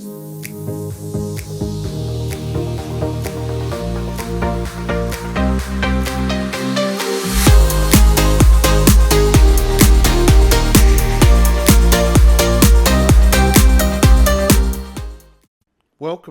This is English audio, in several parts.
Welcome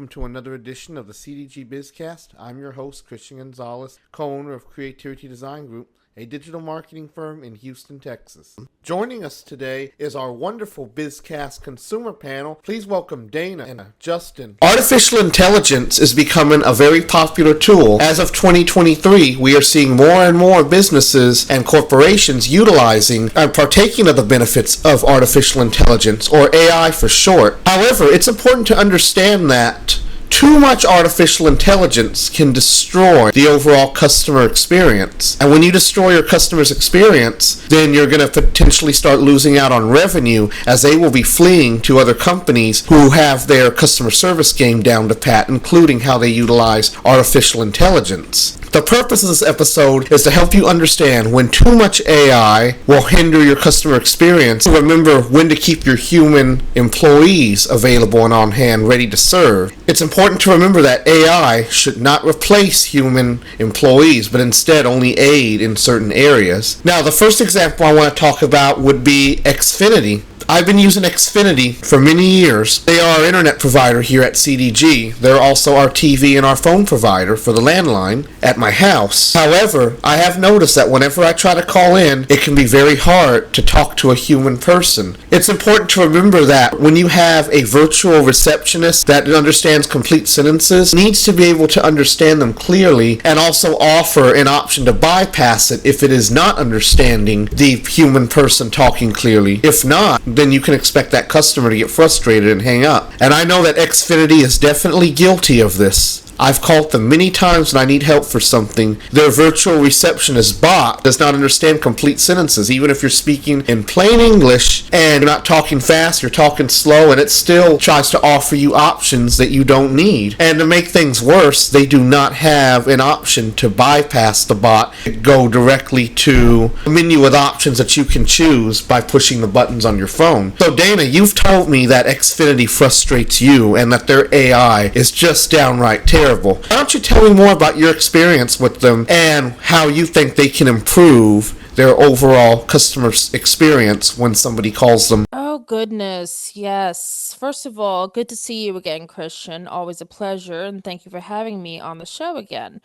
to another edition of the CDG BizCast. I'm your host, Christian Gonzalez, co-owner of Creativity Design Group, a digital marketing firm in Houston, Texas. Joining us today is our wonderful BizCast consumer panel. Please welcome Dana and Justin. Artificial intelligence is becoming a very popular tool. As of 2023, we are seeing more and more businesses and corporations utilizing and partaking of the benefits of artificial intelligence, or AI for short. However, it's important to understand that too much artificial intelligence can destroy the overall customer experience. And when you destroy your customer's experience, then you're going to potentially start losing out on revenue, as they will be fleeing to other companies who have their customer service game down to pat, including how they utilize artificial intelligence. The purpose of this episode is to help you understand when too much AI will hinder your customer experience. Remember when to keep your human employees available and on hand, ready to serve. It's important to remember that AI should not replace human employees, but instead only aid in certain areas. Now, the first example I want to talk about would be Xfinity. I've been using Xfinity for many years. They are our internet provider here at CDG. They're also our TV and our phone provider for the landline at my house. However, I have noticed that whenever I try to call in, it can be very hard to talk to a human person. It's important to remember that when you have a virtual receptionist that understands complete sentences, needs to be able to understand them clearly and also offer an option to bypass it if it is not understanding the human person talking clearly. If not, then you can expect that customer to get frustrated and hang up. And I know that Xfinity is definitely guilty of this. I've called them many times when I need help for something. Their virtual receptionist bot does not understand complete sentences, even if you're speaking in plain English and you're not talking fast, you're talking slow, and it still tries to offer you options that you don't need. And to make things worse, they do not have an option to bypass the bot, go directly to a menu with options that you can choose by pushing the buttons on your phone. So Dana, you've told me that Xfinity frustrates you and that their AI is just downright terrible. Why don't you tell me more about your experience with them and how you think they can improve their overall customer experience when somebody calls them? Oh, goodness. Yes. First of all, good to see you again, Christian. Always a pleasure, and thank you for having me on the show again.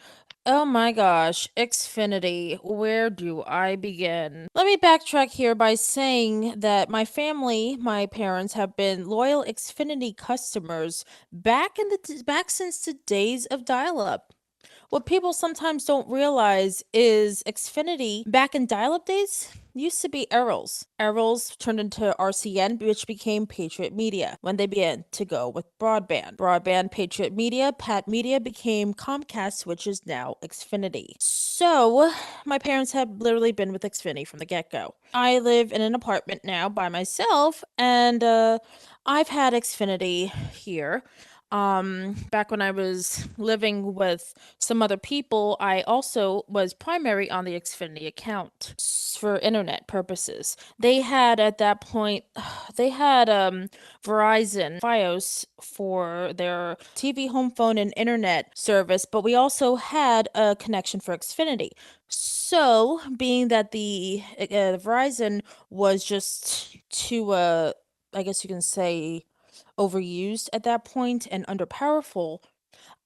Oh my gosh, Xfinity, where do I begin? Let me backtrack here by saying that my family, my parents, have been loyal Xfinity customers back since the days of dial-up. What people sometimes don't realize is Xfinity, back in dial-up days, used to be Errol's. Errol's turned into RCN, which became Patriot Media when they began to go with broadband. Broadband, Patriot Media, Pat Media became Comcast, which is now Xfinity. So, my parents have literally been with Xfinity from the get-go. I live in an apartment now by myself, and I've had Xfinity here. Back when I was living with some other people, I also was primary on the Xfinity account for internet purposes. They had at that point, they had Verizon Fios for their TV, home phone, and internet service, but we also had a connection for Xfinity. So, being that the Verizon was just too, I guess you can say, overused at that point and underpowerful,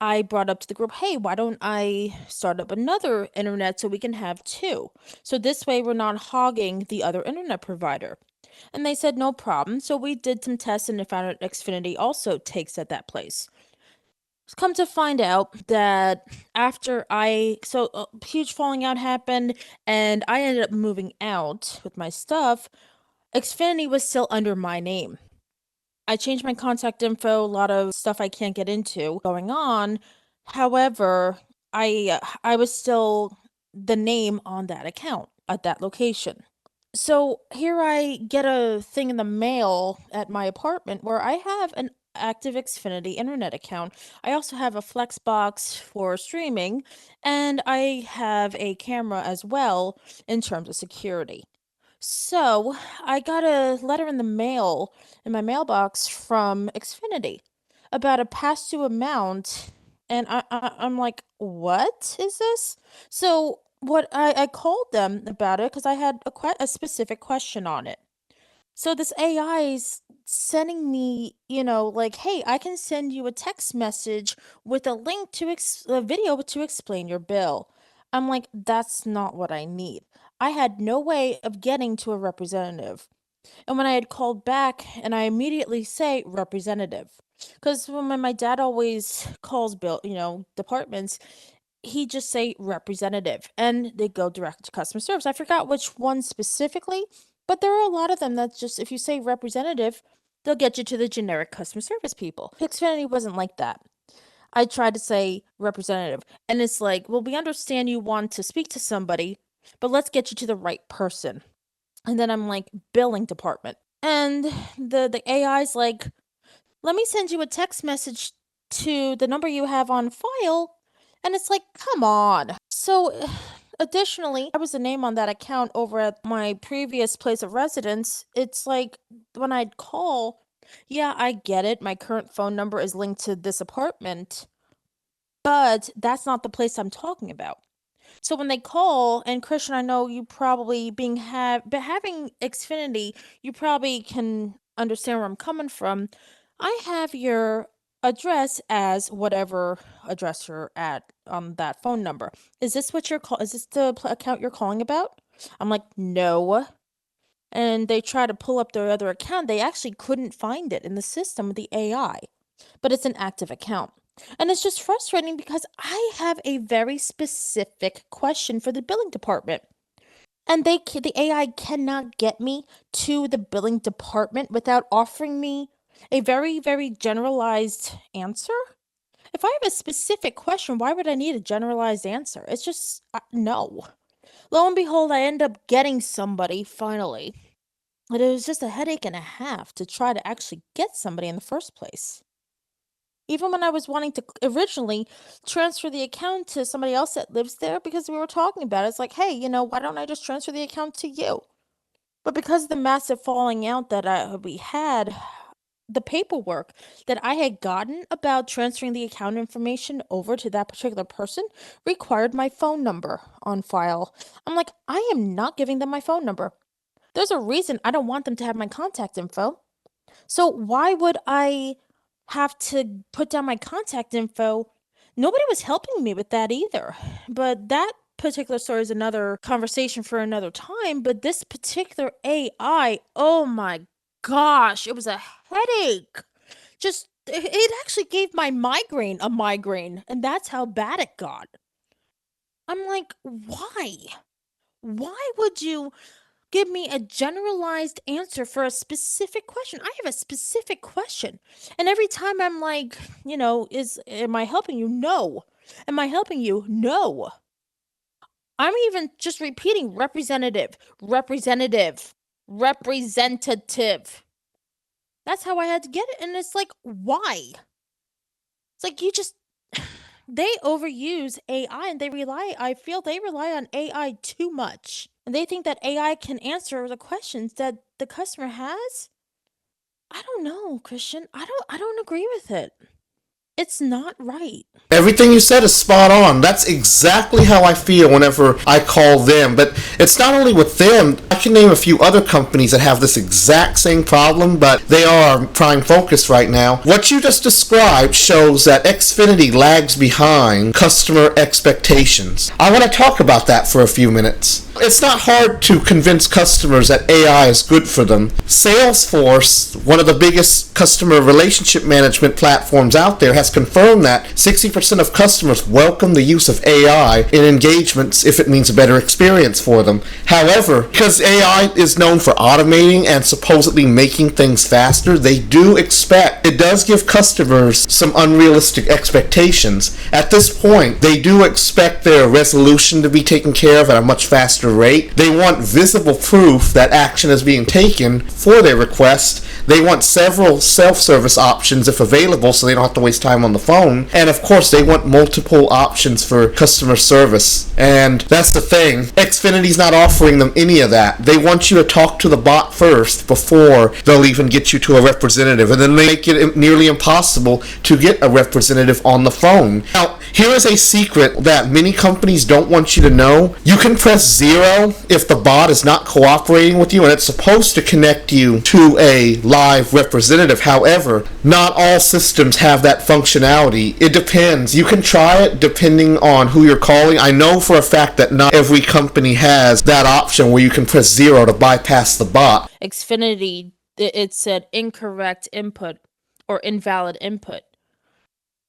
I brought up to the group, hey, why don't I start up another internet so we can have two? So this way we're not hogging the other internet provider. And they said, no problem. So we did some tests and found out Xfinity also takes at that place. Come to find out that after huge falling out happened and I ended up moving out with my stuff, Xfinity was still under my name. I changed my contact info, a lot of stuff I can't get into going on. However, I was still the name on that account at that location. So here I get a thing in the mail at my apartment where I have an active Xfinity internet account. I also have a Flexbox for streaming, and I have a camera as well in terms of security. So I got a letter in the mail in my mailbox from Xfinity. about a past due amount, and I'm like, what is this? So what I called them about it because I had a specific question on it. So this AI's sending me, like, hey, I can send you a text message with a link to a video to explain your bill. I'm like, that's not what I need. I had no way of getting to a representative. And when I had called back, and I immediately say representative, because when my dad always calls departments, he just say representative, and they go direct to customer service. I forgot which one specifically, but there are a lot of them that just, if you say representative, they'll get you to the generic customer service people. Xfinity wasn't like that. I tried to say representative, and it's like, well, we understand you want to speak to somebody, but let's get you to the right person. And then I'm like, billing department. And the AI's like, let me send you a text message to the number you have on file. And it's like, come on. So additionally, I was the name on that account over at my previous place of residence. It's like when I'd call, yeah, I get it. My current phone number is linked to this apartment, but that's not the place I'm talking about. So when they call, and Christian, I know you probably but having Xfinity, you probably can understand where I'm coming from. I have your address as whatever address you're at on that phone number. Is this what is this the account you're calling about? I'm like, no. And they try to pull up their other account. They actually couldn't find it in the system with the AI, but it's an active account. And it's just frustrating because I have a very specific question for the billing department. And the AI cannot get me to the billing department without offering me a very, very generalized answer. If I have a specific question, why would I need a generalized answer? It's just, no. Lo and behold, I end up getting somebody finally. But it was just a headache and a half to try to actually get somebody in the first place. Even when I was wanting to originally transfer the account to somebody else that lives there, because we were talking about it, it's like, hey, why don't I just transfer the account to you? But because of the massive falling out that we had, the paperwork that I had gotten about transferring the account information over to that particular person required my phone number on file. I'm like, I am not giving them my phone number. There's a reason I don't want them to have my contact info. So why would I have to put down my contact info? Nobody was helping me with that either. But that particular story is another conversation for another time. But this particular AI, oh my gosh, it was a headache. It actually gave my migraine a migraine, and that's how bad it got. I'm like, why? Why would you give me a generalized answer for a specific question? I have a specific question. And every time I'm like, am I helping you? No. Am I helping you? No. I'm even just repeating representative, representative, representative. That's how I had to get it. And it's like, why? It's like they overuse AI, and I feel they rely on AI too much. And they think that AI can answer the questions that the customer has. I don't know, Christian. I don't agree with it. It's not right. Everything you said is spot on. That's exactly how I feel whenever I call them. But it's not only with them. I can name a few other companies that have this exact same problem, but they are our prime focus right now. What you just described shows that Xfinity lags behind customer expectations. I want to talk about that for a few minutes. It's not hard to convince customers that AI is good for them. Salesforce, one of the biggest customer relationship management platforms out there, has confirmed that 60% of customers welcome the use of AI in engagements if it means a better experience for them. However, because AI is known for automating and supposedly making things faster, it does give customers some unrealistic expectations. At this point, they do expect their resolution to be taken care of at a much faster rate. They want visible proof that action is being taken for their request. They want several self-service options if available so they don't have to waste time on the phone. And of course, they want multiple options for customer service. And that's the thing. Xfinity's not offering them any of that. They want you to talk to the bot first before they'll even get you to a representative. And then they make it nearly impossible to get a representative on the phone. Now, here is a secret that many companies don't want you to know. You can press 0 if the bot is not cooperating with you, and it's supposed to connect you to a live representative. However, not all systems have that functionality. It depends. You can try it depending on who you're calling. I know for a fact that not every company has that option where you can press 0 to bypass the bot. Xfinity, it said incorrect input or invalid input.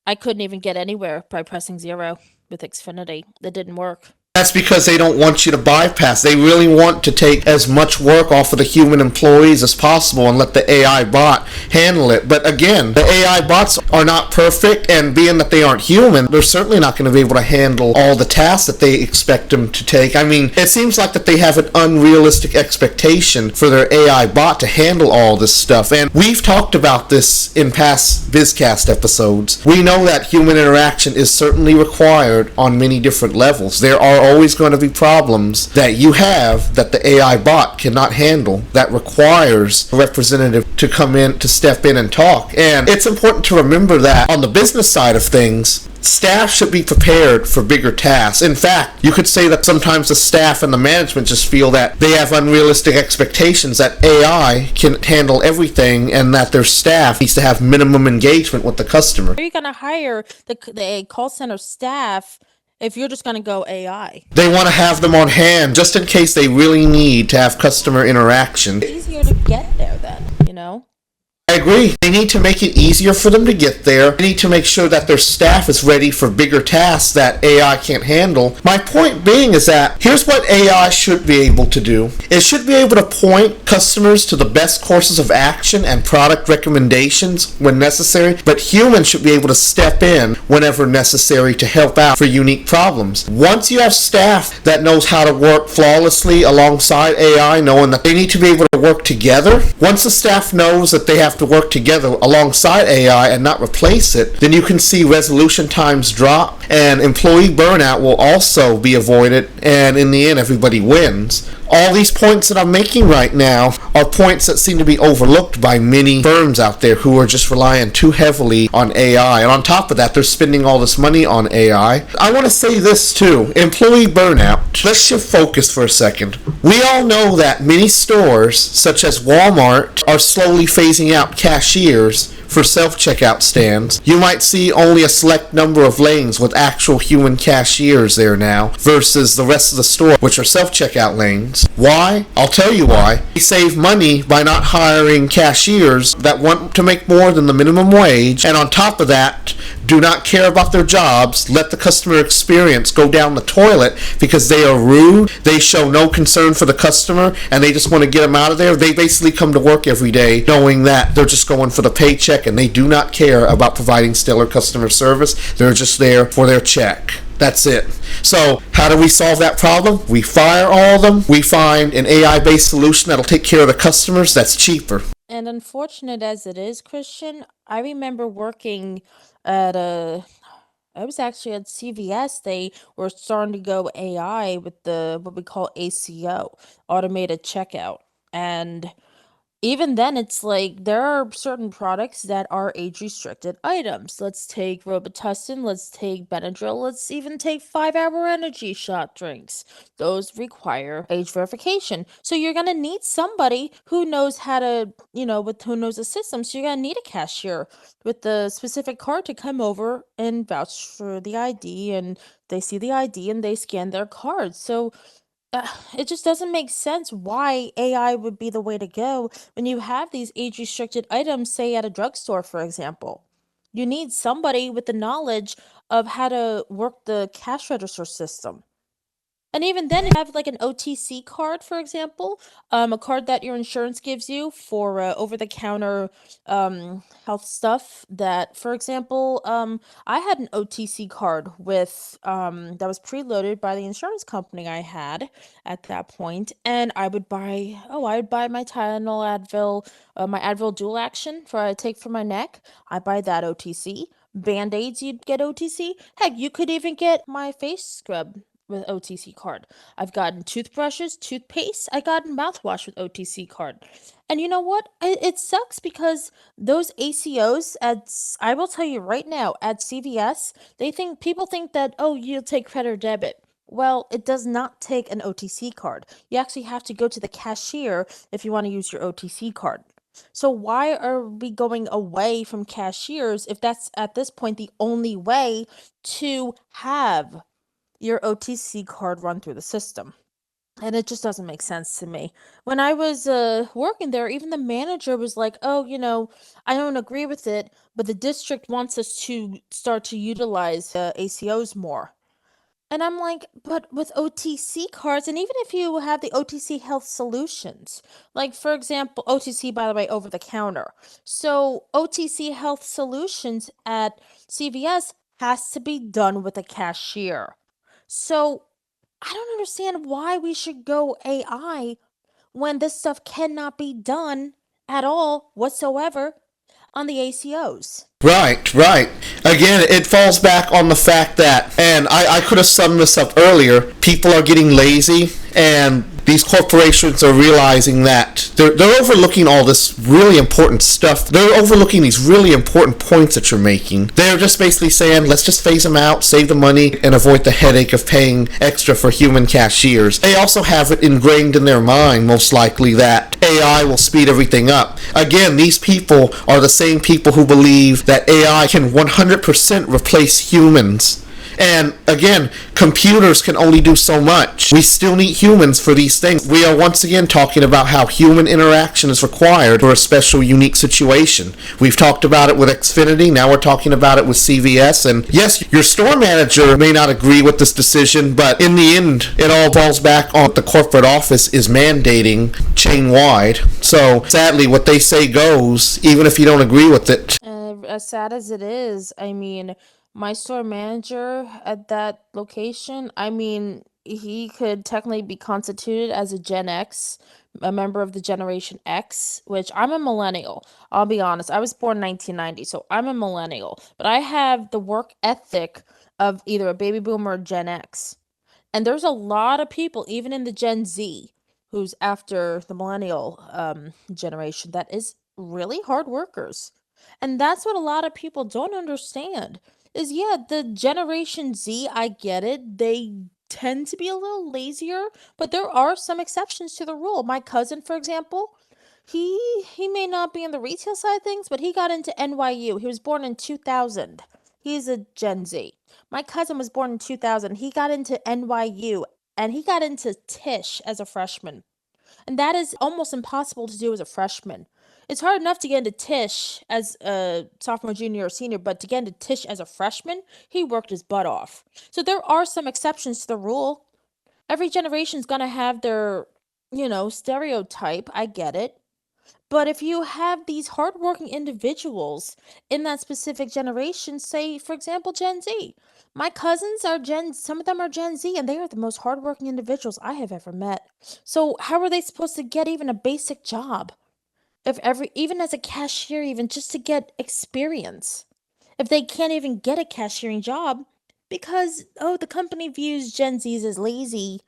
I couldn't even get anywhere by pressing 0 with Xfinity. That didn't work. That's because they don't want you to bypass. They really want to take as much work off of the human employees as possible and let the AI bot handle it. But again, the AI bots are not perfect, and being that they aren't human, they're certainly not going to be able to handle all the tasks that they expect them to take. I mean, it seems like that they have an unrealistic expectation for their AI bot to handle all this stuff. And we've talked about this in past BizCast episodes. We know that human interaction is certainly required on many different levels. There are always going to be problems that you have that the AI bot cannot handle that requires a representative to come in, to step in and talk. And it's important to remember that on the business side of things, staff should be prepared for bigger tasks. In fact, you could say that sometimes the staff and the management just feel that they have unrealistic expectations that AI can handle everything and that their staff needs to have minimum engagement with the customer. How are you going to hire the call center staff if you're just going to go AI? They want to have them on hand just in case they really need to have customer interaction. It's easier to get there then, you know? I agree. They need to make it easier for them to get there. They need to make sure that their staff is ready for bigger tasks that AI can't handle. My point being is that here's what AI should be able to do. It should be able to point customers to the best courses of action and product recommendations when necessary, but humans should be able to step in whenever necessary to help out for unique problems. Once you have staff that knows how to work flawlessly alongside AI, knowing that they need to be able to work together, once the staff knows that they have to work together alongside AI and not replace it, then you can see resolution times drop and employee burnout will also be avoided, and in the end everybody wins. All these points that I'm making right now are points that seem to be overlooked by many firms out there who are just relying too heavily on AI. And on top of that, they're spending all this money on AI. I want to say this too. Employee burnout. Let's shift focus for a second. We all know that many stores, such as Walmart, are slowly phasing out cashiers for self-checkout stands. You might see only a select number of lanes with actual human cashiers there now versus the rest of the store, which are self-checkout lanes. Why? I'll tell you why. They save money by not hiring cashiers that want to make more than the minimum wage, and on top of that, do not care about their jobs, let the customer experience go down the toilet because they are rude, they show no concern for the customer, and they just want to get them out of there. They basically come to work every day knowing that they're just going for the paycheck and they do not care about providing stellar customer service. They're just there for their check. That's it. So how do we solve that problem? We fire all of them. We find an AI-based solution that'll take care of the customers that's cheaper. And unfortunate as it is, Christian, I remember working at I was actually at CVS. They were starting to go AI with the what we call ACO, automated checkout. And even then, it's like there are certain products that are age-restricted items. Let's take Robitussin, let's take Benadryl, let's even take 5-hour energy shot drinks. Those require age verification. So you're gonna need somebody who knows how to, who knows the system. So you're gonna need a cashier with the specific card to come over and vouch for the ID, and they see the ID and they scan their card. So it just doesn't make sense why AI would be the way to go when you have these age restricted items, say at a drugstore, for example. You need somebody with the knowledge of how to work the cash register system. And even then, if you have like an OTC card, for example, a card that your insurance gives you for over-the-counter health stuff. That, for example, I had an OTC card with that was preloaded by the insurance company I had at that point, and I would buy my Tylenol, Advil, my Advil Dual Action for I take for my neck. I buy that OTC. Band-Aids you'd get OTC. Heck, you could even get my face scrub with OTC card. I've gotten toothbrushes, toothpaste. I gotten mouthwash with OTC card. And you know what? It sucks because those ACOs I will tell you right now, at CVS, people think that, oh, you'll take credit or debit. Well, it does not take an OTC card. You actually have to go to the cashier if you want to use your OTC card. So why are we going away from cashiers if that's at this point the only way to have your OTC card run through the system? And it just doesn't make sense to me. When I was working there, even the manager was like, oh, I don't agree with it, but the district wants us to start to utilize ACOs more. And I'm like, but with OTC cards, and even if you have the OTC health solutions, like for example, OTC, by the way, over the counter. So OTC health solutions at CVS has to be done with a cashier. So I don't understand why we should go AI when this stuff cannot be done at all whatsoever on the ACOs. Right, right. Again, it falls back on the fact that, and I could have summed this up earlier, people are getting lazy, and these corporations are realizing that they're overlooking all this really important stuff. They're overlooking these really important points that you're making. They're just basically saying, let's just phase them out, save the money, and avoid the headache of paying extra for human cashiers. They also have it ingrained in their mind, most likely, that AI will speed everything up. Again, these people are the same people who believe that AI can 100% replace humans. And again, computers can only do so much. We still need humans for these things. We are once again talking about how human interaction is required for a special, unique situation. We've talked about it with Xfinity. Now we're talking about it with CVS. And yes, your store manager may not agree with this decision, but in the end, it all falls back on what the corporate office is mandating chain-wide. So sadly, what they say goes, even if you don't agree with it. As sad as it is, I mean, my store manager at that location, I mean, he could technically be constituted as a Gen X, a member of the Generation X, which I'm a millennial. I'll be honest. I was born 1990, so I'm a millennial. But I have the work ethic of either a baby boomer or Gen X. And there's a lot of people, even in the Gen Z, who's after the millennial generation, that is really hard workers. And that's what a lot of people don't understand is, yeah, the Generation Z, I get it. They tend to be a little lazier, but there are some exceptions to the rule. My cousin, for example, he may not be in the retail side of things, but he got into NYU. He was born in 2000. He's a Gen Z. My cousin was born in 2000. He got into NYU and he got into Tisch as a freshman. And that is almost impossible to do as a freshman. It's hard enough to get into Tisch as a sophomore, junior, or senior, but to get into Tisch as a freshman, he worked his butt off. So there are some exceptions to the rule. Every generation's gonna have their, stereotype. I get it. But if you have these hardworking individuals in that specific generation, say, for example, Gen Z. My cousins are some of them are Gen Z, and they are the most hardworking individuals I have ever met. So how are they supposed to get even a basic job? Even as a cashier, even just to get experience. If they can't even get a cashiering job because, oh, the company views Gen Zs as lazy,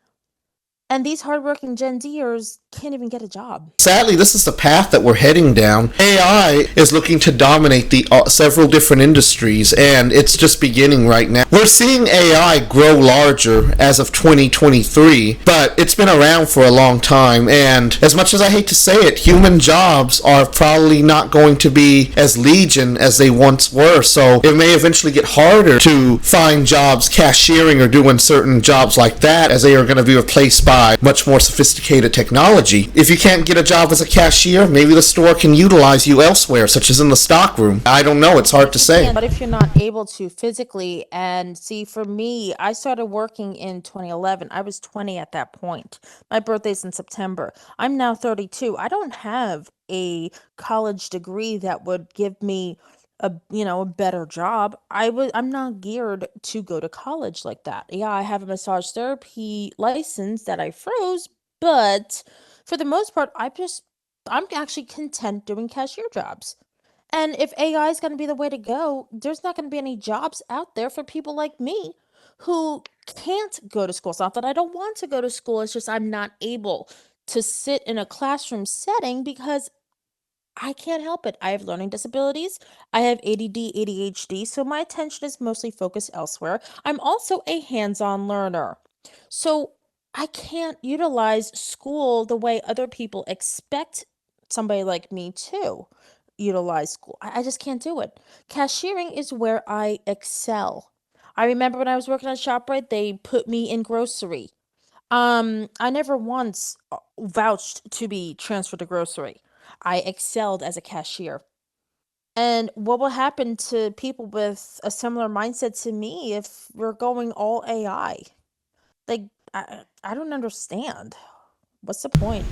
and these hardworking Gen Zers can't even get a job. Sadly, this is the path that we're heading down. AI is looking to dominate the several different industries, and it's just beginning right now. We're seeing AI grow larger as of 2023, but it's been around for a long time, and as much as I hate to say it, human jobs are probably not going to be as legion as they once were, so it may eventually get harder to find jobs cashiering or doing certain jobs like that, as they are going to be replaced by by much more sophisticated technology. If you can't get a job as a cashier, maybe the store can utilize you elsewhere, such as in the stockroom. I don't know, it's hard to say. What if you're not able to physically? And see, for me, I started working in 2011. I was 20 at that point. My birthday's in September. I'm now 32. I don't have a college degree that would give me a better job. I'm not geared to go to college like that. Yeah, I have a massage therapy license that I froze, but for the most part, I'm actually content doing cashier jobs. And if AI is going to be the way to go, there's not going to be any jobs out there for people like me who can't go to school. It's not that I don't want to go to school, it's just I'm not able to sit in a classroom setting because I can't help it. I have learning disabilities. I have ADD, ADHD, so my attention is mostly focused elsewhere. I'm also a hands on learner. So I can't utilize school the way other people expect somebody like me to utilize school. I just can't do it. Cashiering is where I excel. I remember when I was working at ShopRite, they put me in grocery. I never once vouched to be transferred to grocery. I excelled as a cashier. And what will happen to people with a similar mindset to me if we're going all AI? Like, I don't understand. What's the point?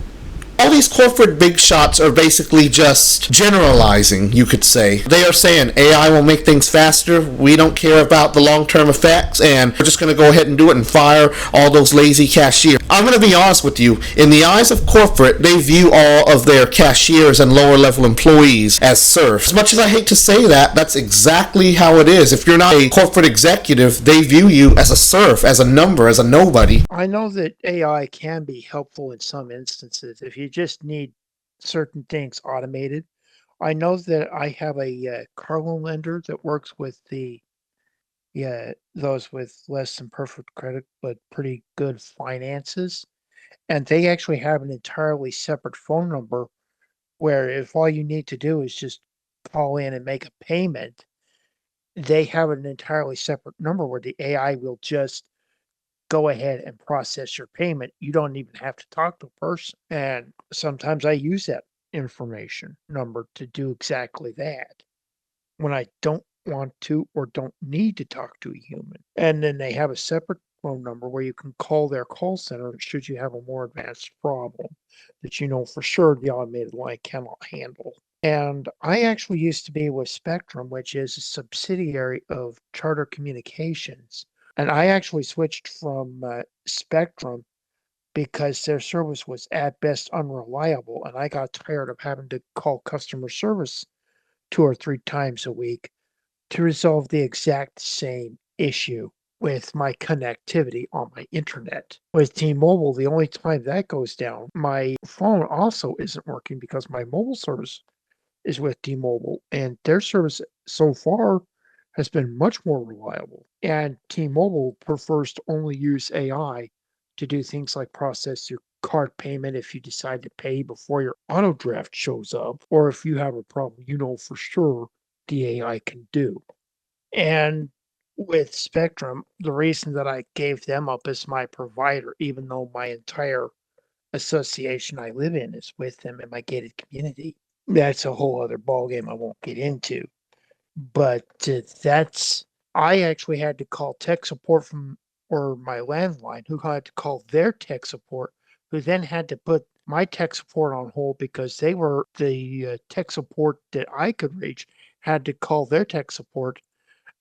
All these corporate big shots are basically just generalizing, you could say. They are saying AI will make things faster, we don't care about the long-term effects, and we're just going to go ahead and do it and fire all those lazy cashiers. I'm going to be honest with you, in the eyes of corporate, they view all of their cashiers and lower-level employees as serfs. As much as I hate to say that, that's exactly how it is. If you're not a corporate executive, they view you as a serf, as a number, as a nobody. I know that AI can be helpful in some instances if you just need certain things automated. I know that I have a car loan lender that works with those with less than perfect credit but pretty good finances, and they actually have an entirely separate phone number where if all you need to do is just call in and make a payment, they have an entirely separate number where the AI will just go ahead and process your payment. You don't even have to talk to a person. And sometimes I use that information number to do exactly that when I don't want to or don't need to talk to a human. And then they have a separate phone number where you can call their call center should you have a more advanced problem that you know for sure the automated line cannot handle. And I actually used to be with Spectrum, which is a subsidiary of Charter Communications. And I actually switched from Spectrum because their service was at best unreliable. And I got tired of having to call customer service 2 or 3 times a week to resolve the exact same issue with my connectivity on my internet. With T-Mobile, the only time that goes down, my phone also isn't working because my mobile service is with T-Mobile, and their service so far has been much more reliable. And T-Mobile prefers to only use AI to do things like process your card payment if you decide to pay before your auto draft shows up, or if you have a problem you know for sure the AI can do. And with Spectrum, the reason that I gave them up as my provider, even though my entire association I live in is with them in my gated community, that's a whole other ballgame I won't get into. But that's I actually had to call tech support from or my landline, who had to call their tech support, who then had to put my tech support on hold because they were the tech support that I could reach had to call their tech support,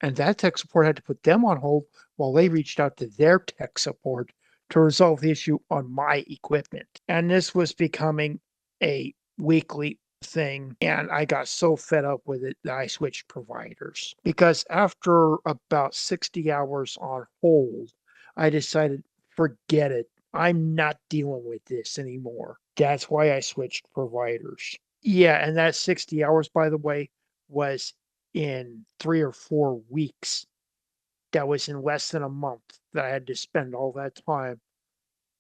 and that tech support had to put them on hold while they reached out to their tech support to resolve the issue on my equipment. And this was becoming a weekly thing. And I got so fed up with it that I switched providers. Because after about 60 hours on hold, I decided, forget it. I'm not dealing with this anymore. That's why I switched providers. Yeah, and that 60 hours, by the way, was in 3 or 4 weeks. That was in less than a month that I had to spend all that time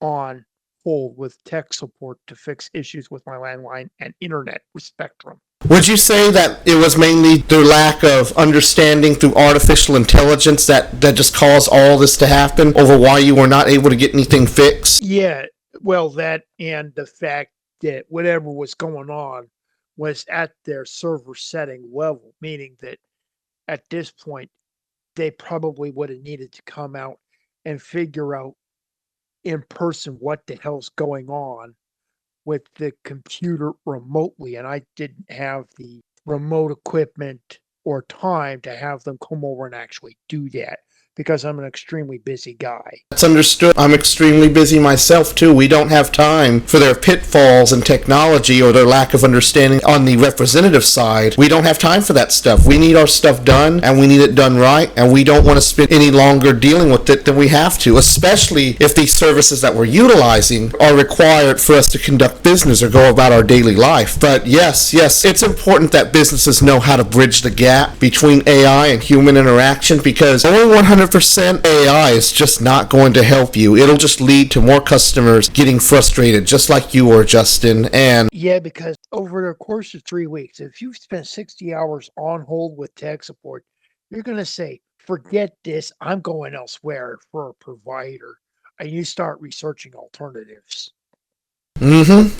on hold with tech support to fix issues with my landline and internet with Spectrum. Would you say that it was mainly their lack of understanding through artificial intelligence that just caused all this to happen over why you were not able to get anything fixed? Yeah, well, that and the fact that whatever was going on was at their server setting level, meaning that at this point, they probably would have needed to come out and figure out in person what the hell's going on with the computer remotely. And I didn't have the remote equipment or time to have them come over and actually do that because I'm an extremely busy guy. That's understood. I'm extremely busy myself too. We don't have time for their pitfalls in technology or their lack of understanding on the representative side. We don't have time for that stuff. We need our stuff done, and we need it done right, and we don't want to spend any longer dealing with it than we have to, especially if these services that we're utilizing are required for us to conduct business or go about our daily life. But yes, it's important that businesses know how to bridge the gap between AI and human interaction, because only 100% AI is just not going to help you. It'll just lead to more customers getting frustrated, just like you were, Justin. And yeah, because over the course of 3 weeks, if you've spent 60 hours on hold with tech support, you're going to say, forget this, I'm going elsewhere for a provider. And you start researching alternatives.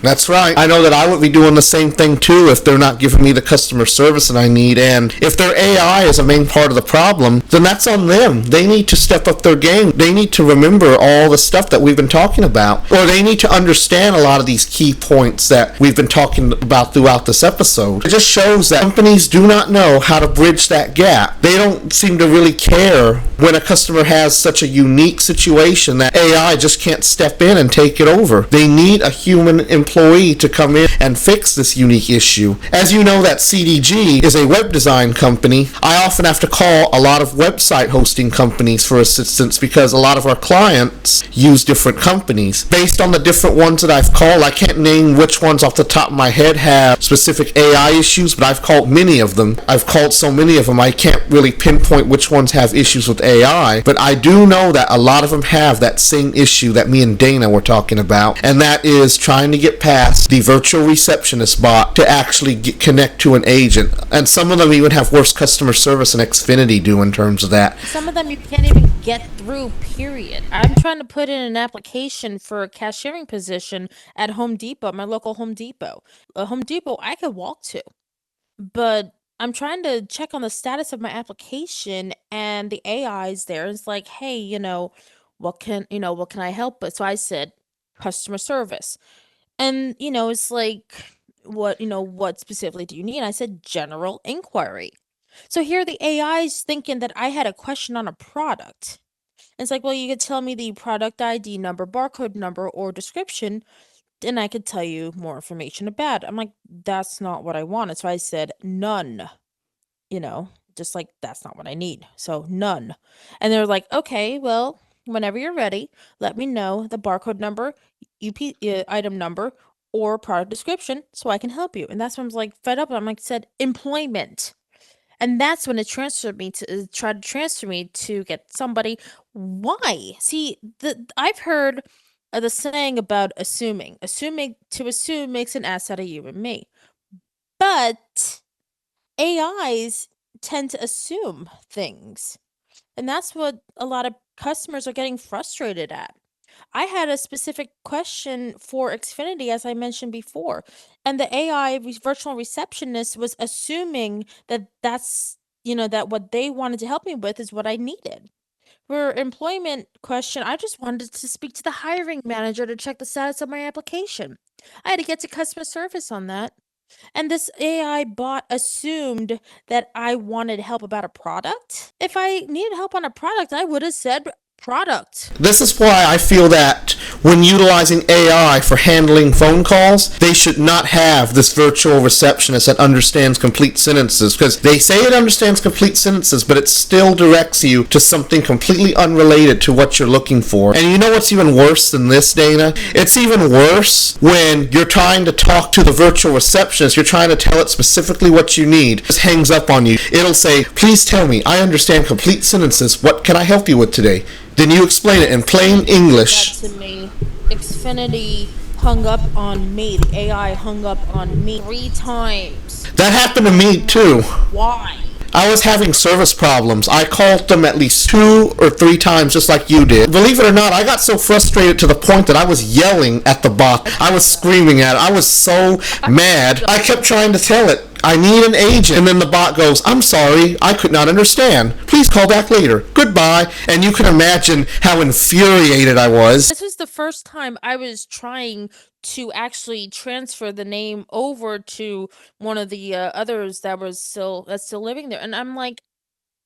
That's right. I know that I would be doing the same thing too if they're not giving me the customer service that I need. And if their AI is a main part of the problem, then that's on them. They need to step up their game. They need to remember all the stuff that we've been talking about, or they need to understand a lot of these key points that we've been talking about throughout this episode. It just shows that companies do not know how to bridge that gap. They don't seem to really care when a customer has such a unique situation that AI just can't step in and take it over. They need a human employee to come in and fix this unique issue. As you know, that CDG is a web design company. I often have to call a lot of website hosting companies for assistance because a lot of our clients use different companies. Based on the different ones that I've called, I can't name which ones off the top of my head have specific AI issues, but I've called many of them. I've called so many of them I can't really pinpoint which ones have issues with AI, but I do know that a lot of them have that same issue that me and Dana were talking about, and that is trying to get past the virtual receptionist bot to actually connect to an agent. And some of them even have worse customer service than Xfinity do in terms of that. Some of them you can't even get through, period. I'm trying to put in an application for a cashiering position at Home Depot, my local Home Depot. A Home Depot I could walk to. But I'm trying to check on the status of my application, and the AI's there. It's like, hey, what can I help with? So I said customer service. And, it's like, what specifically do you need? And I said general inquiry. So here the AI's thinking that I had a question on a product. And it's like, well, you could tell me the product ID number, barcode number, or description, and I could tell you more information about it. I'm like, that's not what I wanted. So I said none, just like that's not what I need. So none. And they're like, okay, well, whenever you're ready, let me know the barcode number, item number, or product description so I can help you. And that's when I was like fed up. I'm like, said employment. And that's when it transferred me to try to transfer me to get somebody. Why? See, I've heard the saying about assuming. To assume makes an ass out of you and me. But AIs tend to assume things. And that's what a lot of customers are getting frustrated at. I had a specific question for Xfinity, as I mentioned before, and the AI virtual receptionist was assuming that that what they wanted to help me with is what I needed. For employment question, I just wanted to speak to the hiring manager to check the status of my application. I had to get to customer service on that. And this AI bot assumed that I wanted help about a product. If I needed help on a product, I would have said product. This is why I feel that when utilizing AI for handling phone calls, they should not have this virtual receptionist that understands complete sentences, because they say it understands complete sentences, but it still directs you to something completely unrelated to what you're looking for. And you know what's even worse than this, Dana? It's even worse when you're trying to talk to the virtual receptionist, you're trying to tell it specifically what you need. It just hangs up on you. It'll say, please tell me, I understand complete sentences, what can I help you with today? Then you explain it in plain English. That to me, Xfinity hung up on me. The AI hung up on me 3 times. That happened to me too. Why? I was having service problems. I called them at least 2 or 3 times just like you did. Believe it or not, I got so frustrated to the point that I was yelling at the bot. I was screaming at it. I was so mad. I kept trying to tell it, I need an agent. And then the bot goes, I'm sorry, I could not understand. Please call back later. Goodbye. And you can imagine how infuriated I was. This was the first time I was trying to actually transfer the name over to one of the others that's still living there, and I'm like,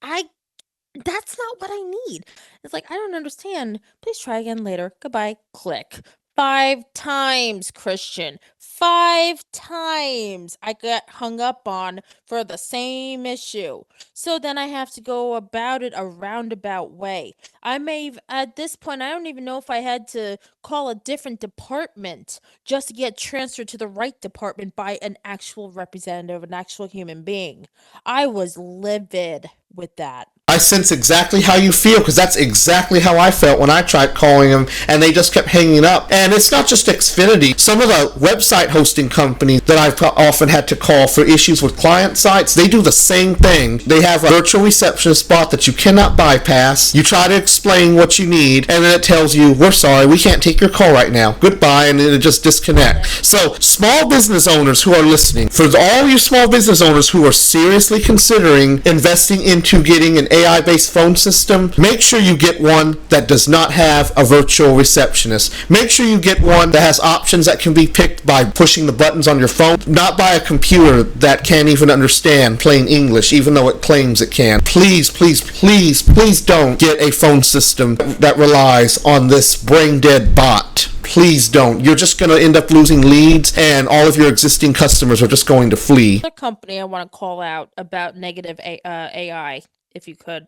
that's not what I need. It's like, I don't understand. Please try again later. Goodbye. Click. 5 times, Christian. 5 times I got hung up on for the same issue. So then I have to go about it a roundabout way. At this point, I don't even know if I had to call a different department just to get transferred to the right department by an actual representative, an actual human being. I was livid with that. I sense exactly how you feel because that's exactly how I felt when I tried calling them and they just kept hanging up. And it's not just Xfinity. Some of the website hosting companies that I've often had to call for issues with client sites, they do the same thing. They have a virtual receptionist bot that you cannot bypass. You try to explain what you need and then it tells you, we're sorry, we can't take your call right now. Goodbye, and then it just disconnects. So small business owners who are listening, for all you small business owners who are seriously considering investing into getting an AI-based phone system, make sure you get one that does not have a virtual receptionist. Make sure you get one that has options that can be picked by pushing the buttons on your phone, not by a computer that can't even understand plain English, even though it claims it can. Please, please, please, please don't get a phone system that relies on this brain-dead bot. Please don't. You're just going to end up losing leads and all of your existing customers are just going to flee. Another company I want to call out about negative AI, if you could.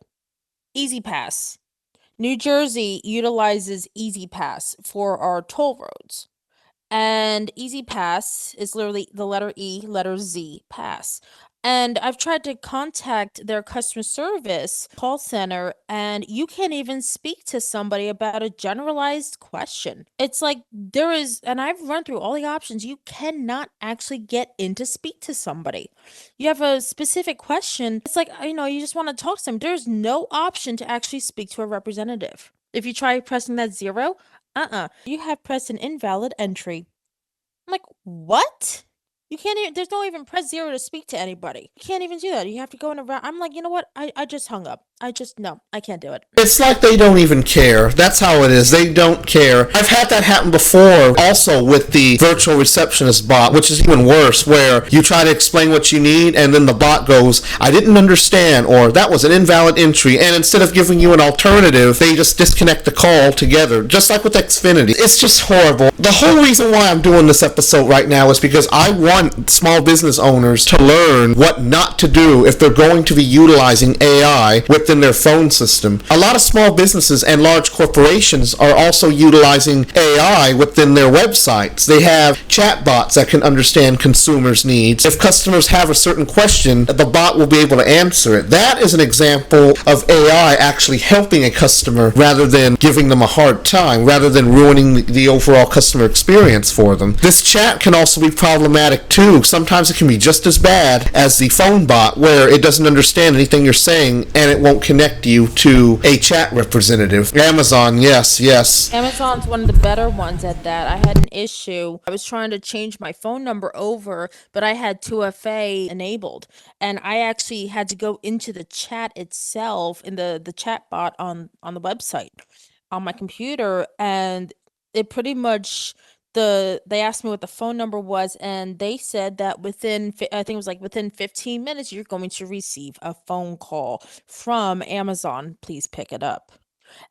EasyPass. New Jersey utilizes EasyPass for our toll roads. And EasyPass is literally the letter E, letter Z, pass. And I've tried to contact their customer service call center, and you can't even speak to somebody about a generalized question. It's like and I've run through all the options, you cannot actually get in to speak to somebody. You have a specific question, it's like, you just want to talk to them. There's no option to actually speak to a representative. If you try pressing that 0, you have pressed an invalid entry. I'm like, what? You can't even, there's no even press 0 to speak to anybody. You can't even do that. You have to go in around. I'm like, you know what? I just hung up. No, I can't do it. It's like they don't even care. That's how it is. They don't care. I've had that happen before also with the virtual receptionist bot, which is even worse, where you try to explain what you need and then the bot goes, I didn't understand, or that was an invalid entry, and instead of giving you an alternative, they just disconnect the call together, just like with Xfinity. It's just horrible. The whole reason why I'm doing this episode right now is because I want small business owners to learn what not to do if they're going to be utilizing AI within their phone system. A lot of small businesses and large corporations are also utilizing AI within their websites. They have chatbots that can understand consumers' needs. If customers have a certain question, the bot will be able to answer it. That is an example of AI actually helping a customer rather than giving them a hard time, rather than ruining the overall customer experience for them. This chat can also be problematic too. Sometimes it can be just as bad as the phone bot, where it doesn't understand anything you're saying and it won't connect you to a chat representative. Amazon, yes. Amazon's one of the better ones at that. I had an issue. I was trying to change my phone number over, but I had 2FA enabled, and I actually had to go into the chat itself, in the chat bot on the website on my computer, and it pretty much, they asked me what the phone number was, and they said that within 15 minutes, you're going to receive a phone call from Amazon. Please pick it up.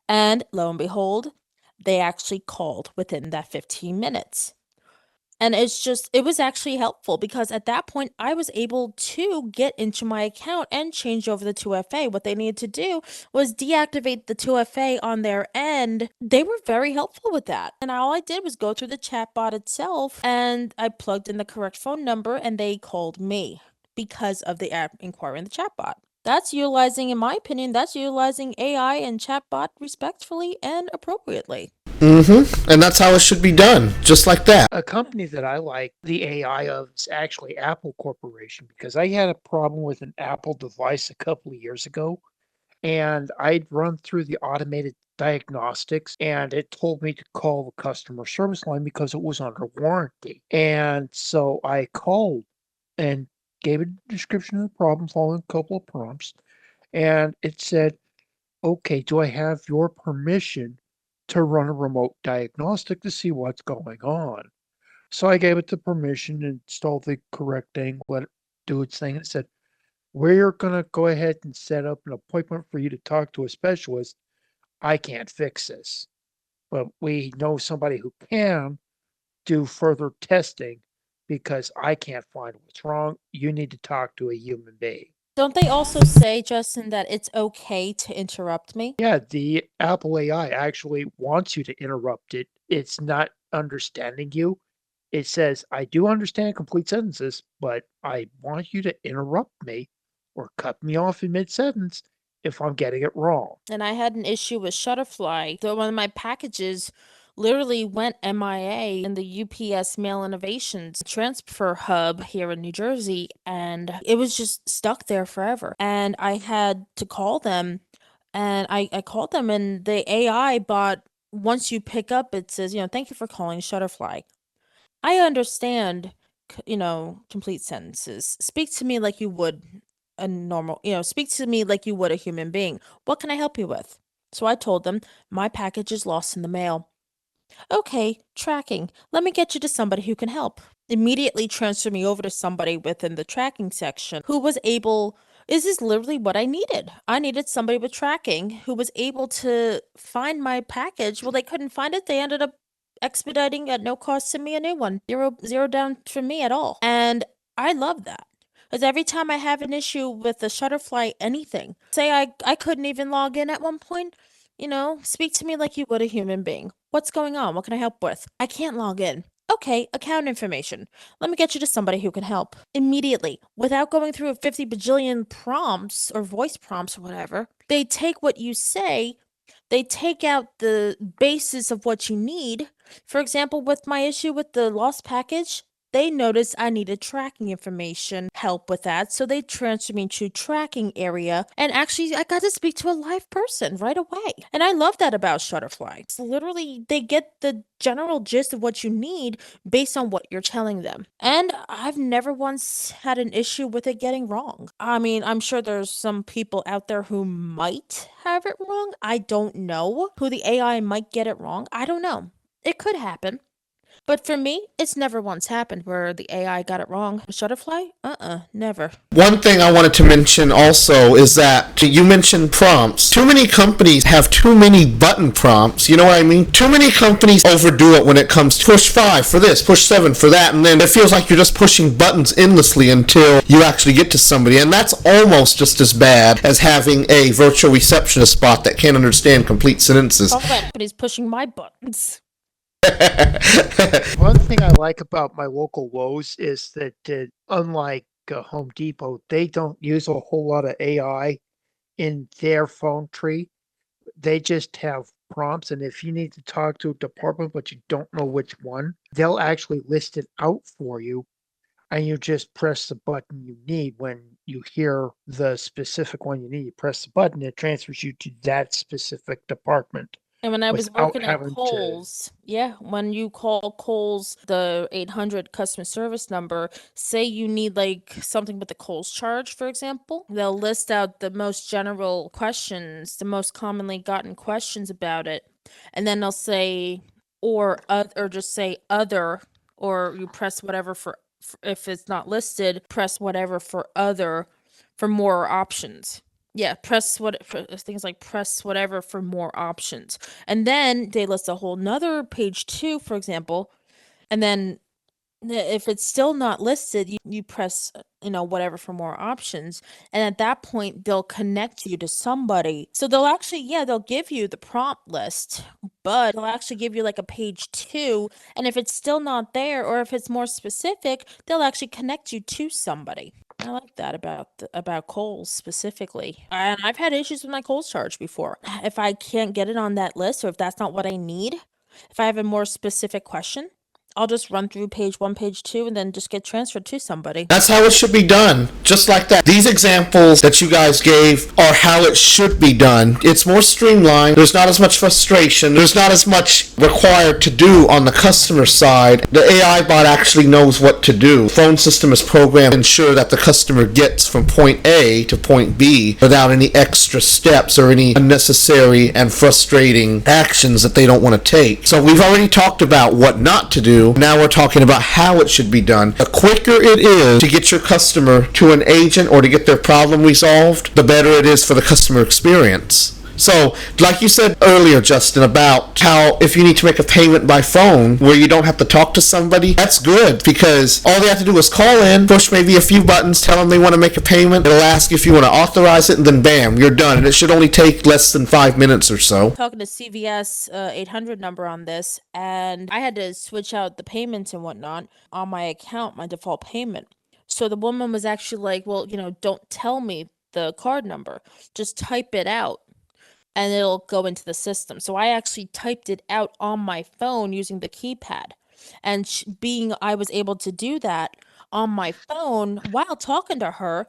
And lo and behold, they actually called within that 15 minutes. And it was actually helpful, because at that point I was able to get into my account and change over the 2FA. What they needed to do was deactivate the 2FA on their end. They were very helpful with that. And all I did was go through the chatbot itself, and I plugged in the correct phone number, and they called me because of the inquiry in the chatbot. In my opinion, that's utilizing AI and chatbot respectfully and appropriately. And that's how it should be done, just like that. A company that I like the AI of is actually Apple Corporation, because I had a problem with an Apple device a couple of years ago, and I'd run through the automated diagnostics and it told me to call the customer service line because it was under warranty. And so I called and gave a description of the problem following a couple of prompts, and it said, okay, do I have your permission to run a remote diagnostic to see what's going on? So I gave it the permission, installed the correct thing, let it do its thing. And it said, we're going to go ahead and set up an appointment for you to talk to a specialist. I can't fix this, but we know somebody who can do further testing because I can't find what's wrong. You need to talk to a human being. Don't they also say, Justin, that it's okay to interrupt me? Yeah, the Apple AI actually wants you to interrupt it. It's not understanding you. It says, I do understand complete sentences, but I want you to interrupt me or cut me off in mid sentence if I'm getting it wrong. And I had an issue with Shutterfly. One of my packages literally went MIA in the UPS Mail Innovations transfer hub here in New Jersey, and it was just stuck there forever. And I had to call them, and I called them, and the AI bot, once you pick up, it says, thank you for calling Shutterfly. I understand, complete sentences. Speak to me like you would a normal, speak to me like you would a human being. What can I help you with? So I told them, my package is lost in the mail. Okay, tracking. Let me get you to somebody who can help. Immediately transfer me over to somebody within the tracking section who was able. This is literally what I needed. I needed somebody with tracking who was able to find my package. Well, they couldn't find it. They ended up expediting at no cost to me a new one. Zero down for me at all. And I love that. Because every time I have an issue with the Shutterfly anything, say I couldn't even log in at one point, speak to me like you would a human being. What's going on? What can I help with? I can't log in. Okay, account information. Let me get you to somebody who can help. Immediately, without going through 50 bajillion prompts or voice prompts or whatever. They take what you say, they take out the basis of what you need. For example, with my issue with the lost package, they noticed I needed tracking information, help with that, so they transferred me to tracking area, and actually I got to speak to a live person right away. And I love that about Shutterfly. It's literally, they get the general gist of what you need based on what you're telling them. And I've never once had an issue with it getting wrong. I mean, I'm sure there's some people out there who might have it wrong. I don't know who the AI might get it wrong. I don't know. It could happen. But for me, it's never once happened where the AI got it wrong. Shutterfly? Never. One thing I wanted to mention also is that you mentioned prompts. Too many companies have too many button prompts. You know what I mean? Too many companies overdo it when it comes to push 5 for this, push 7 for that, and then it feels like you're just pushing buttons endlessly until you actually get to somebody. And that's almost just as bad as having a virtual receptionist bot that can't understand complete sentences. All that, but he's pushing my buttons. One thing I like about my local Lowe's is that unlike Home Depot, they don't use a whole lot of AI in their phone tree. They just have prompts, and if you need to talk to a department but you don't know which one, they'll actually list it out for you, and you just press the button you need. When you hear the specific one you need, you press the button, it transfers you to that specific department. And when I was without working at having to- Kohl's, when you call Kohl's, the 800 customer service number, say you need like something with the Kohl's charge, for example, they'll list out the most general questions, the most commonly gotten questions about it. And then they'll say, or just say other, or you press whatever for if it's not listed, press whatever for other for more options. Yeah, things like press whatever for more options. And then they list a whole nother page 2, for example. And then if it's still not listed, you press, whatever for more options. And at that point, they'll connect you to somebody. So they'll actually, they'll give you the prompt list, but they'll actually give you like a page 2. And if it's still not there, or if it's more specific, they'll actually connect you to somebody. I like that about Kohl's specifically. And I've had issues with my Kohl's charge before. If I can't get it on that list, or if that's not what I need, If I have a more specific question, I'll just run through page 1, page 2, and then just get transferred to somebody. That's how it should be done, just like that. These examples that you guys gave are how it should be done. It's more streamlined. There's not as much frustration. There's not as much required to do on the customer side. The AI bot actually knows what to do. The phone system is programmed to ensure that the customer gets from point A to point B without any extra steps or any unnecessary and frustrating actions that they don't want to take. So we've already talked about what not to do. Now we're talking about how it should be done. The quicker it is to get your customer to an agent or to get their problem resolved, the better it is for the customer experience. So, like you said earlier, Justin, about how if you need to make a payment by phone where you don't have to talk to somebody, that's good because all they have to do is call in, push maybe a few buttons, tell them they want to make a payment. It'll ask if you want to authorize it, and then bam, you're done. And it should only take less than 5 minutes or so. Talking to CVS 800 number on this, and I had to switch out the payments and whatnot on my account, my default payment. So the woman was actually like, well, don't tell me the card number, just type it out and it'll go into the system. So I actually typed it out on my phone using the keypad. And being I was able to do that on my phone while talking to her,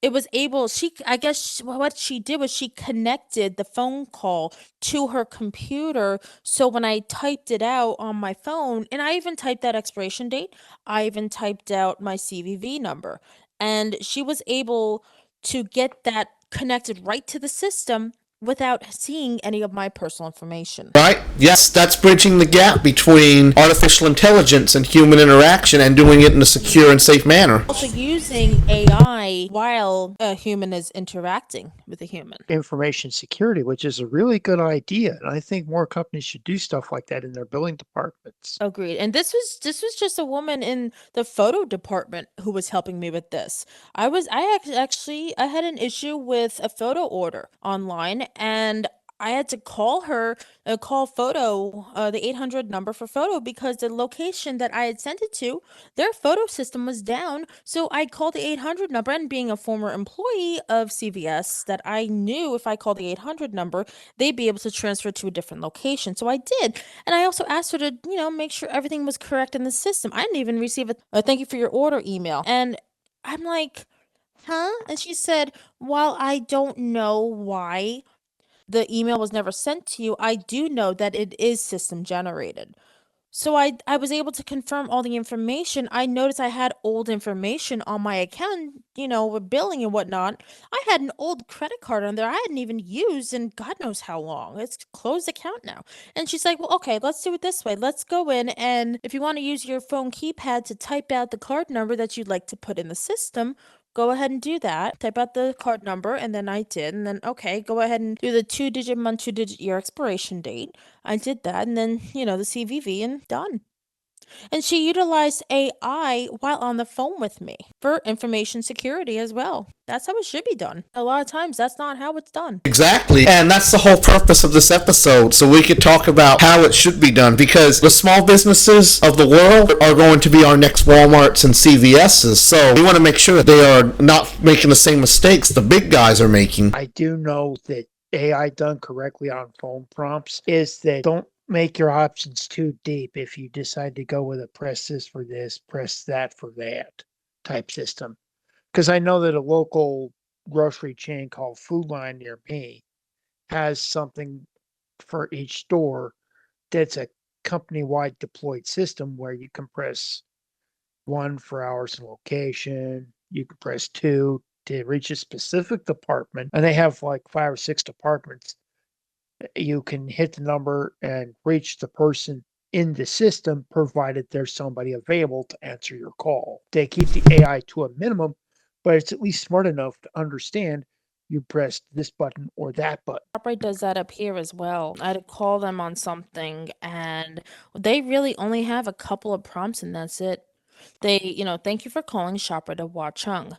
it was able, I guess what she did was she connected the phone call to her computer. So when I typed it out on my phone, and I even typed that expiration date, I even typed out my CVV number. And she was able to get that connected right to the system without seeing any of my personal information. Right? Yes, that's bridging the gap between artificial intelligence and human interaction and doing it in a secure and safe manner. Also using AI while a human is interacting with a human. Information security, which is a really good idea. And I think more companies should do stuff like that in their billing departments. Agreed. And this was just a woman in the photo department who was helping me with this. I had an issue with a photo order online, and I had to call her, call photo, the 800 number for photo, because the location that I had sent it to, their photo system was down. So I called the 800 number, and being a former employee of CVS, that I knew if I called the 800 number, they'd be able to transfer to a different location. So I did. And I also asked her to, make sure everything was correct in the system. I didn't even receive a thank you for your order email. And I'm like, huh? And she said, while I don't know why the email was never sent to you, I do know that it is system generated. So I was able to confirm all the information. I noticed I had old information on my account, with billing and whatnot. I had an old credit card on there I hadn't even used in God knows how long. It's a closed account now. And she's like, well, okay, let's do it this way. Let's go in, and if you want to use your phone keypad to type out the card number that you'd like to put in the system, go ahead and do that. Type out the card number, and then I did. And then, okay, go ahead and do the 2-digit month, 2-digit year expiration date. I did that, and then, the CVV, and done. And she utilized AI while on the phone with me for information security as well. That's how it should be done. A lot of times, that's not how it's done. Exactly. And that's the whole purpose of this episode, so we could talk about how it should be done, because the small businesses of the world are going to be our next Walmarts and CVS's. So we want to make sure that they are not making the same mistakes the big guys are making. I do know that AI done correctly on phone prompts is that don't make your options too deep if you decide to go with a press this for this, press that for that type system. Because I know that a local grocery chain called Food Line near me has something for each store that's a company-wide deployed system where you can press 1 for hours and location, you can press 2 to reach a specific department, and they have like 5 or 6 departments. You can hit the number and reach the person in the system, provided there's somebody available to answer your call. They keep the AI to a minimum, but it's at least smart enough to understand you pressed this button or that button. ShopRite does that up here as well. I had to call them on something, and they really only have a couple of prompts, and that's it. They, thank you for calling ShopRite of Watchung.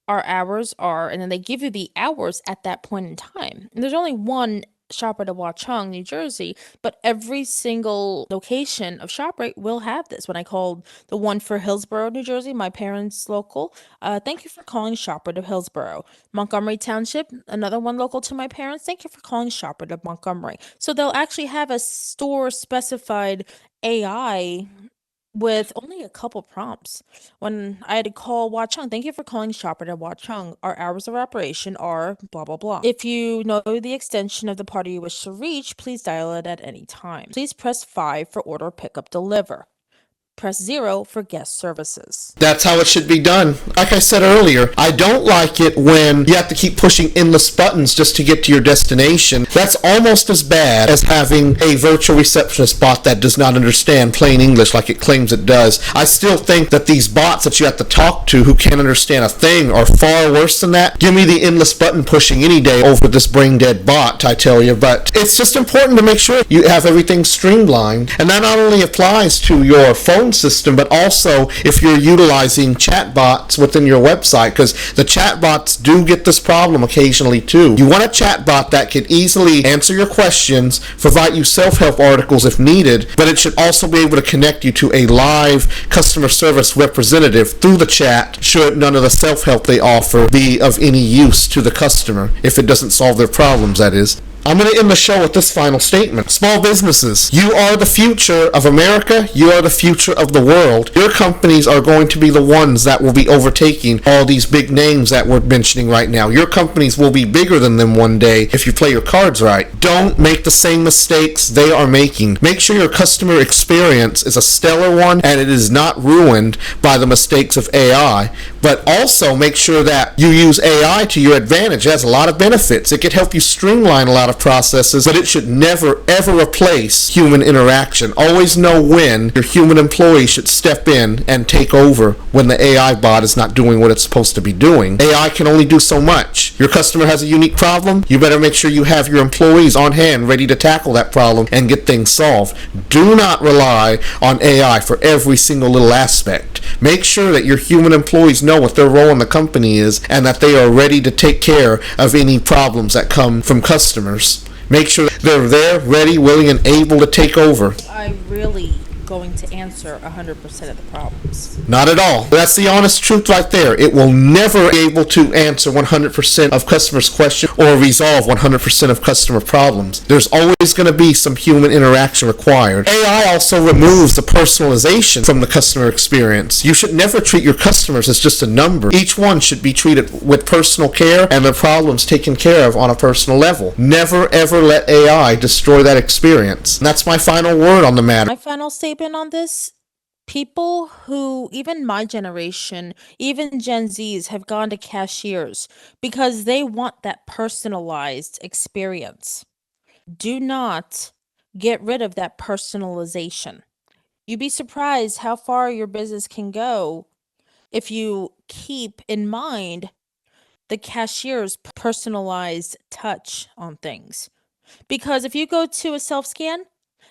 Our hours are, and then they give you the hours at that point in time. And there's only one ShopRite of Watchung, New Jersey, but every single location of ShopRite will have this. When I called the one for Hillsborough, New Jersey, my parents' local, thank you for calling ShopRite of Hillsborough. Montgomery Township, another one local to my parents, thank you for calling ShopRite of Montgomery. So they'll actually have a store-specified AI with only a couple prompts. When I had to call Watchung, thank you for calling ShopRite at Watchung. Our hours of operation are blah, blah, blah. If you know the extension of the party you wish to reach, please dial it at any time. Please press 5 for order, pickup, deliver. Press 0 for guest services. That's how it should be done. Like I said earlier, I don't like it when you have to keep pushing endless buttons just to get to your destination. That's almost as bad as having a virtual receptionist bot that does not understand plain English like it claims it does. I still think that these bots that you have to talk to who can't understand a thing are far worse than that. Give me the endless button pushing any day over this brain dead bot, I tell you. But it's just important to make sure you have everything streamlined. And that not only applies to your phone system, but also if you're utilizing chatbots within your website, because the chatbots do get this problem occasionally too. You want a chatbot that can easily answer your questions, provide you self-help articles if needed, but it should also be able to connect you to a live customer service representative through the chat should none of the self-help they offer be of any use to the customer, if it doesn't solve their problems, that is. I'm going to end the show with this final statement. Small businesses, you are the future of America. You are the future of the world. Your companies are going to be the ones that will be overtaking all these big names that we're mentioning right now. Your companies will be bigger than them one day if you play your cards right. Don't make the same mistakes they are making. Make sure your customer experience is a stellar one and it is not ruined by the mistakes of AI. But also make sure that you use AI to your advantage. It has a lot of benefits. It can help you streamline a lot of processes, but it should never ever replace human interaction. Always know when your human employee should step in and take over when the AI bot is not doing what it's supposed to be doing. AI can only do so much. Your customer has a unique problem, you better make sure you have your employees on hand ready to tackle that problem and get things solved. Do not rely on AI for every single little aspect. Make sure that your human employees know what their role in the company is and that they are ready to take care of any problems that come from customers. Make sure they're there, ready, willing, and able to take over. I'm really going to answer 100% of the problems. Not at all. That's the honest truth right there. It will never be able to answer 100% of customers' questions or resolve 100% of customer problems. There's always going to be some human interaction required. AI also removes the personalization from the customer experience. You should never treat your customers as just a number. Each one should be treated with personal care and their problems taken care of on a personal level. Never ever let AI destroy that experience. And that's my final word on the matter. My final statement on this: people who, even my generation, even Gen Zs, have gone to cashiers because they want that personalized experience. Do not get rid of that personalization. You'd be surprised how far your business can go if you keep in mind the cashier's personalized touch on things. Because if you go to a self-scan,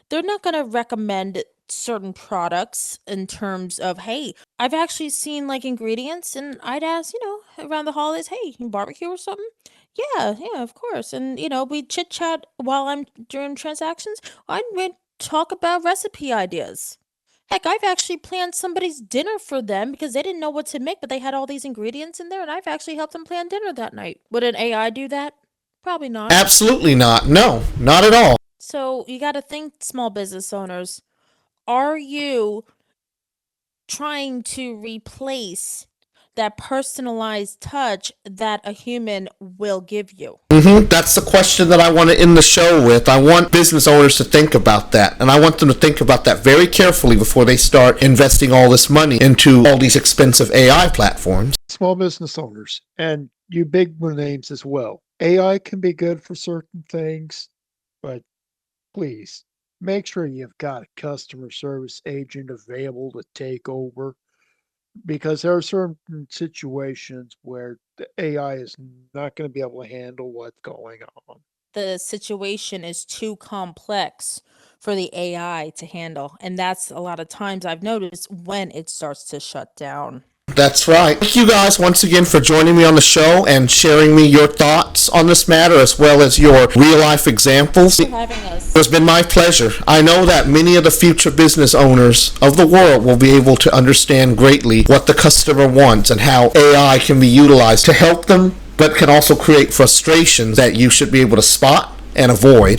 they're not going to recommend certain products in terms of, hey, I've actually seen like ingredients and I'd ask, around the holidays, hey, you barbecue or something? Yeah, of course. And, we chit chat while I'm during transactions. We'd talk about recipe ideas. Heck, I've actually planned somebody's dinner for them because they didn't know what to make, but they had all these ingredients in there and I've actually helped them plan dinner that night. Would an AI do that? Probably not. Absolutely not. No, not at all. So you got to think, small business owners, are you trying to replace that personalized touch that a human will give you? That's the question that I want to end the show with. I want business owners to think about that, and I want them to think about that very carefully before they start investing all this money into all these expensive AI platforms. Small business owners and you big names as well. AI can be good for certain things, but please make sure you've got a customer service agent available to take over, because there are certain situations where the AI is not going to be able to handle what's going on. The situation is too complex for the AI to handle, and that's a lot of times I've noticed when it starts to shut down. That's right. Thank you guys once again for joining me on the show and sharing me your thoughts on this matter as well as your real-life examples. For having us. It's been my pleasure. I know that many of the future business owners of the world will be able to understand greatly what the customer wants and how AI can be utilized to help them, but can also create frustrations that you should be able to spot and avoid.